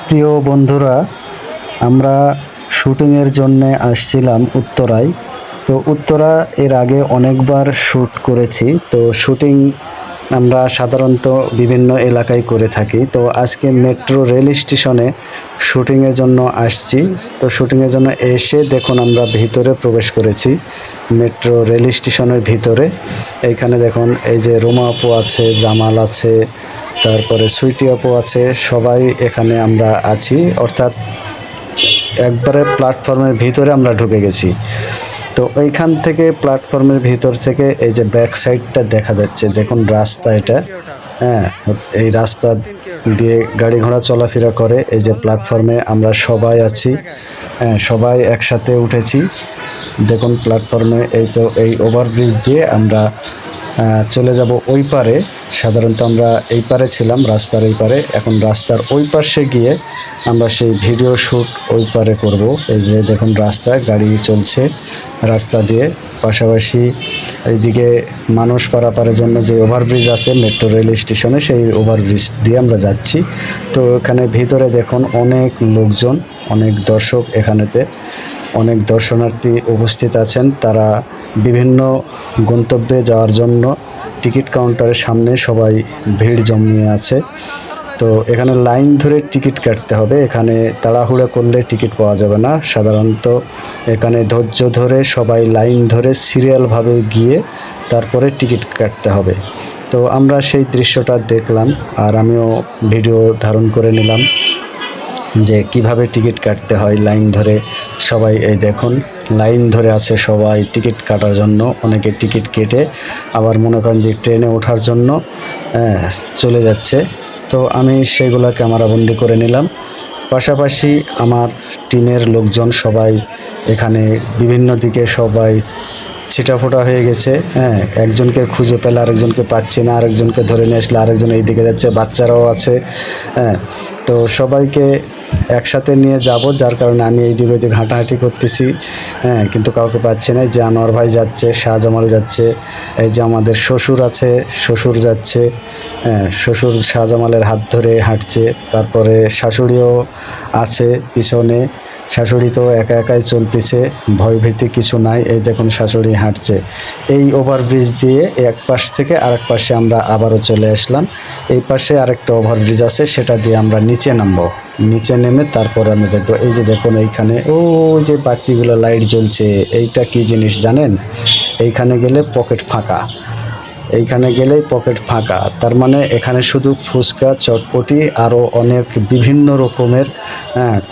প্রিয় বন্ধুরা, আমরা শুটিংয়ের জন্যে আসছিলাম উত্তরায়। তো উত্তরা এর আগে অনেকবার শ্যুট করেছি। তো শুটিং আমরা সাধারণত বিভিন্ন এলাকায় করে থাকি। তো আজকে মেট্রো রেল স্টেশনে শুটিংয়ের জন্য আসছি। তো শুটিংয়ের জন্য এসে দেখুন আমরা ভিতরে প্রবেশ করেছি, মেট্রো রেল স্টেশনের ভিতরে। এইখানে দেখুন এই যে রোমা আপু আছে, জামাল আছে, তারপরে সুইটি আপু আছে, সবাই এখানে আমরা আছি। অর্থাৎ একবারে প্ল্যাটফর্মের ভিতরে আমরা ঢুকে গেছি। তো ওইখান থেকে প্ল্যাটফর্মের ভিতর থেকে এই যে ব্যাক সাইডটা দেখা যাচ্ছে, দেখুন রাস্তা এটা। হ্যাঁ, এই রাস্তা দিয়ে গাড়ি ঘোড়া চলাফেরা করে। এই যে প্ল্যাটফর্মে আমরা সবাই আছি, হ্যাঁ সবাই একসাথে উঠেছি। দেখুন প্ল্যাটফর্মে এই তো এই ওভারব্রিজ দিয়ে আমরা চলে যাব ওই পারে। সাধারণত আমরা এই পারে ছিলাম, রাস্তার এই পারে। এখন রাস্তার ওই পাশে গিয়ে আমরা সেই ভিডিও শ্যুট ওই পারে করব। এই যে দেখুন রাস্তা, গাড়ি চলছে রাস্তা দিয়ে, পাশাপাশি এইদিকে মানুষ পারাপারের জন্য যে ওভারব্রিজ আছে মেট্রো রেল স্টেশনে, সেই ওভারব্রিজ দিয়ে আমরা যাচ্ছি। তো এখানে ভিতরে দেখুন অনেক লোকজন, অনেক দর্শক, এখানেতে অনেক দর্শনার্থী উপস্থিত আছেন। তারা বিভিন্ন গন্তব্যে যাওয়ার জন্য টিকিট কাউন্টারের সামনে সবাই ভিড় জমিয়ে আছে। তো এখানে লাইন ধরে টিকিট কাটতে হবে। এখানে তাড়াহুড়া করলে টিকিট পাওয়া যাবে না। সাধারণত এখানে ধৈর্য ধরে সবাই লাইন ধরে সিরিয়ালভাবে গিয়ে তারপরে টিকিট কাটতে হবে। তো আমরা সেই দৃশ্যটা দেখলাম, আর আমিও ভিডিও ধারণ করে নিলাম যে কিভাবে টিকিট কাটতে হয় লাইন ধরে। সবাই এই দেখুন লাইন ধরে আছে সবাই টিকিট কাটার জন্য। অনেকে টিকিট কেটে আবার মনে করেন যে ট্রেনে ওঠার জন্য চলে যাচ্ছে। তো আমি সেগুলো ক্যামেরাবন্দি করে নিলাম। পাশাপাশি আমার টিমের লোকজন সবাই এখানে বিভিন্ন দিকে সবাই ছিটাফোটা হয়ে গেছে। হ্যাঁ, একজনকে খুঁজে পেলে আরেকজনকে পাচ্ছি না, আরেকজনকে ধরে নিয়ে আসলে আরেকজন এই দিকে যাচ্ছে, বাচ্চারাও আছে। হ্যাঁ, তো সবাইকে একসাথে নিয়ে যাব, যার কারণে আমি এই দিকে ওদিকে হাঁটাহাঁটি করতেছি। হ্যাঁ, কিন্তু কাউকে পাচ্ছি না। যে আনোয়ার ভাই যাচ্ছে, শাহজামাল যাচ্ছে, এই যে আমাদের শ্বশুর আছে, শ্বশুর যাচ্ছে। হ্যাঁ, শ্বশুর শাহজামালের হাত ধরে হাঁটছে। তারপরে শাশুড়িও আছে পিছনে। শাশুড়ি তো একা একাই চলতেছে, ভয়ভীতি কিছু নাই। এই দেখুন শাশুড়ি হাঁটছে। এই ওভারব্রিজ দিয়ে এক পাশ থেকে আরেক পাশে আমরা আবারও চলে আসলাম। এই পাশে আরেকটা ওভারব্রিজ আছে, সেটা দিয়ে আমরা নিচে নামবো। নিচে নেমে তারপরে আমি দেখবো। এই যে দেখুন এইখানে ও যে বাতিগুলো লাইট জ্বলছে, এইটা কি জিনিস জানেন? এইখানে গেলে পকেট ফাঁকা। এইখানে গেলেই পকেট ফাঁকা, তার মানে এখানে শুধু ফুচকা, চটপটি আরও অনেক বিভিন্ন রকমের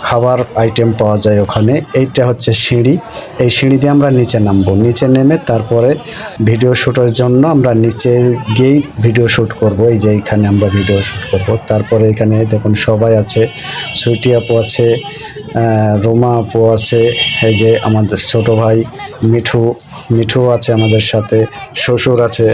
খাবার আইটেম পাওয়া যায় ওখানে। এইটা হচ্ছে সিঁড়ি। এই সিঁড়ি দিয়ে আমরা নিচে নামবো। নিচে নেমে তারপরে ভিডিও শ্যুটের জন্য আমরা নিচে গিয়েই ভিডিও শ্যুট করব। এই যে এইখানে আমরা ভিডিও শ্যুট করব। তারপরে এখানে দেখুন সবাই আছে, সুইটি আপু আছে, রোমা আপু আছে, এই যে আমাদের ছোট ভাই মিঠু আছে আমাদের সাথে, শ্বশুর আছে।